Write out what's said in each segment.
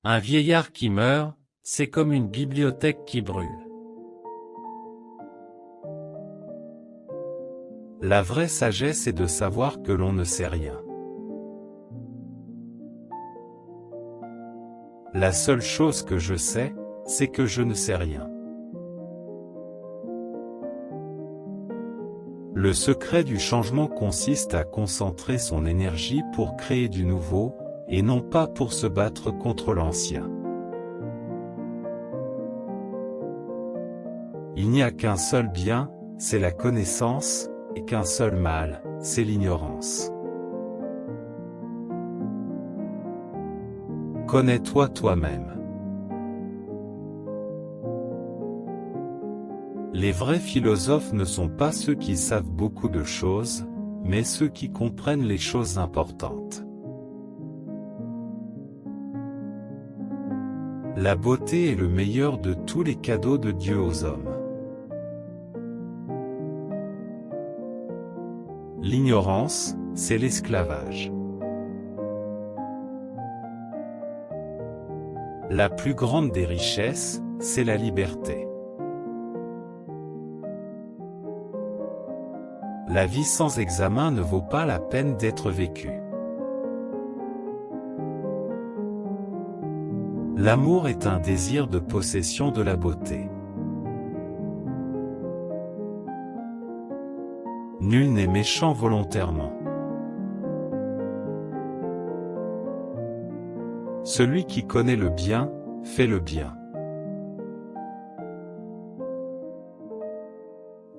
Un vieillard qui meurt, c'est comme une bibliothèque qui brûle. La vraie sagesse est de savoir que l'on ne sait rien. La seule chose que je sais, c'est que je ne sais rien. Le secret du changement consiste à concentrer son énergie pour créer du nouveau, et non pas pour se battre contre l'ancien. Il n'y a qu'un seul bien, c'est la connaissance, et qu'un seul mal, c'est l'ignorance. Connais-toi toi-même. Les vrais philosophes ne sont pas ceux qui savent beaucoup de choses, mais ceux qui comprennent les choses importantes. La beauté est le meilleur de tous les cadeaux de Dieu aux hommes. L'ignorance, c'est l'esclavage. La plus grande des richesses, c'est la liberté. La vie sans examen ne vaut pas la peine d'être vécue. L'amour est un désir de possession de la beauté. Nul n'est méchant volontairement. Celui qui connaît le bien, fait le bien.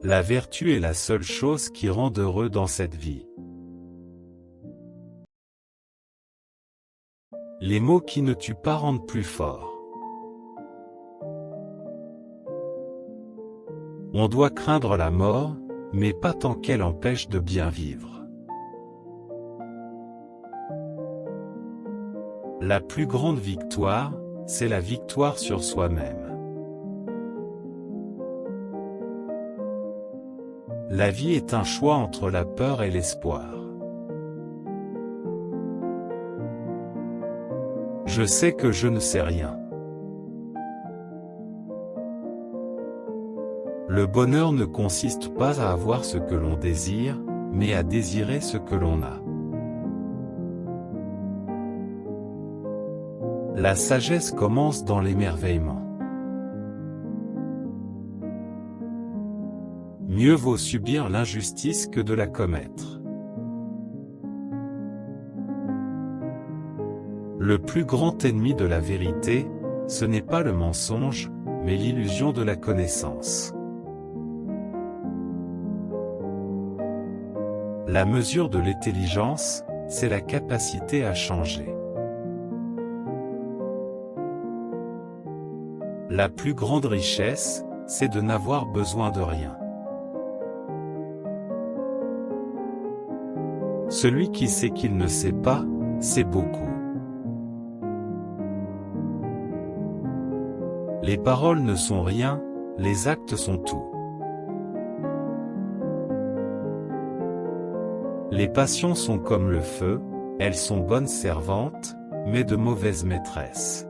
La vertu est la seule chose qui rend heureux dans cette vie. Les mots qui ne tuent pas rendent plus fort. On doit craindre la mort, mais pas tant qu'elle empêche de bien vivre. La plus grande victoire, c'est la victoire sur soi-même. La vie est un choix entre la peur et l'espoir. Je sais que je ne sais rien. Le bonheur ne consiste pas à avoir ce que l'on désire, mais à désirer ce que l'on a. La sagesse commence dans l'émerveillement. Mieux vaut subir l'injustice que de la commettre. Le plus grand ennemi de la vérité, ce n'est pas le mensonge, mais l'illusion de la connaissance. La mesure de l'intelligence, c'est la capacité à changer. La plus grande richesse, c'est de n'avoir besoin de rien. Celui qui sait qu'il ne sait pas, sait beaucoup. Les paroles ne sont rien, les actes sont tout. Les passions sont comme le feu, elles sont bonnes servantes, mais de mauvaises maîtresses.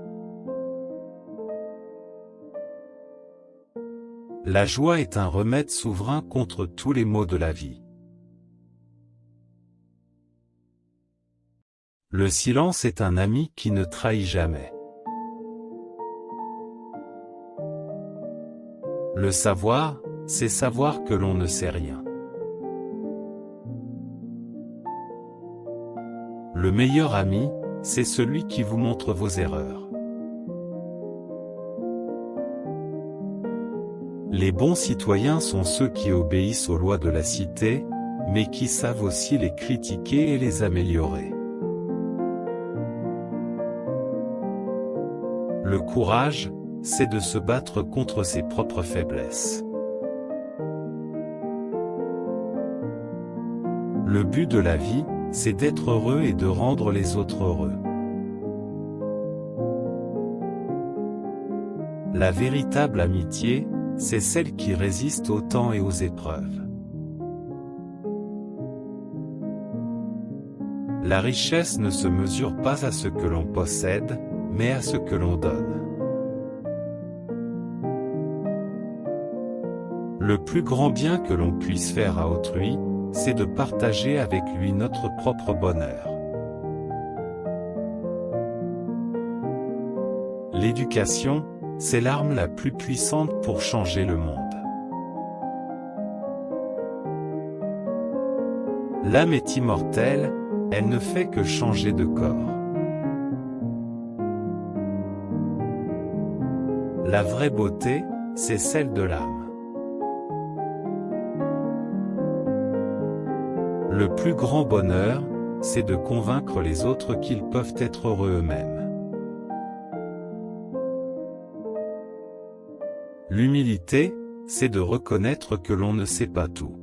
La joie est un remède souverain contre tous les maux de la vie. Le silence est un ami qui ne trahit jamais. Le savoir, c'est savoir que l'on ne sait rien. Le meilleur ami, c'est celui qui vous montre vos erreurs. Les bons citoyens sont ceux qui obéissent aux lois de la cité, mais qui savent aussi les critiquer et les améliorer. Le courage, c'est de se battre contre ses propres faiblesses. Le but de la vie, c'est d'être heureux et de rendre les autres heureux. La véritable amitié, c'est celle qui résiste au temps et aux épreuves. La richesse ne se mesure pas à ce que l'on possède, mais à ce que l'on donne. Le plus grand bien que l'on puisse faire à autrui, c'est de partager avec lui notre propre bonheur. L'éducation, c'est l'arme la plus puissante pour changer le monde. L'âme est immortelle, elle ne fait que changer de corps. La vraie beauté, c'est celle de l'âme. Le plus grand bonheur, c'est de convaincre les autres qu'ils peuvent être heureux eux-mêmes. L'humilité, c'est de reconnaître que l'on ne sait pas tout.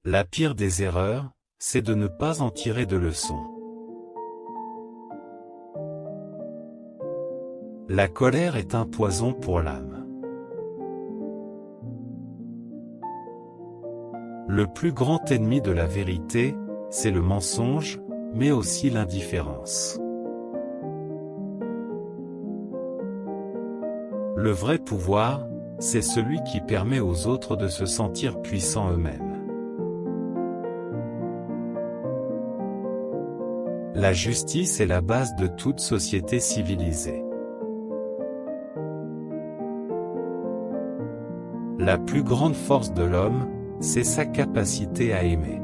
La pire des erreurs, c'est de ne pas en tirer de leçons. La colère est un poison pour l'âme. Le plus grand ennemi de la vérité, c'est le mensonge, mais aussi l'indifférence. Le vrai pouvoir, c'est celui qui permet aux autres de se sentir puissants eux-mêmes. La justice est la base de toute société civilisée. La plus grande force de l'homme, c'est sa capacité à aimer.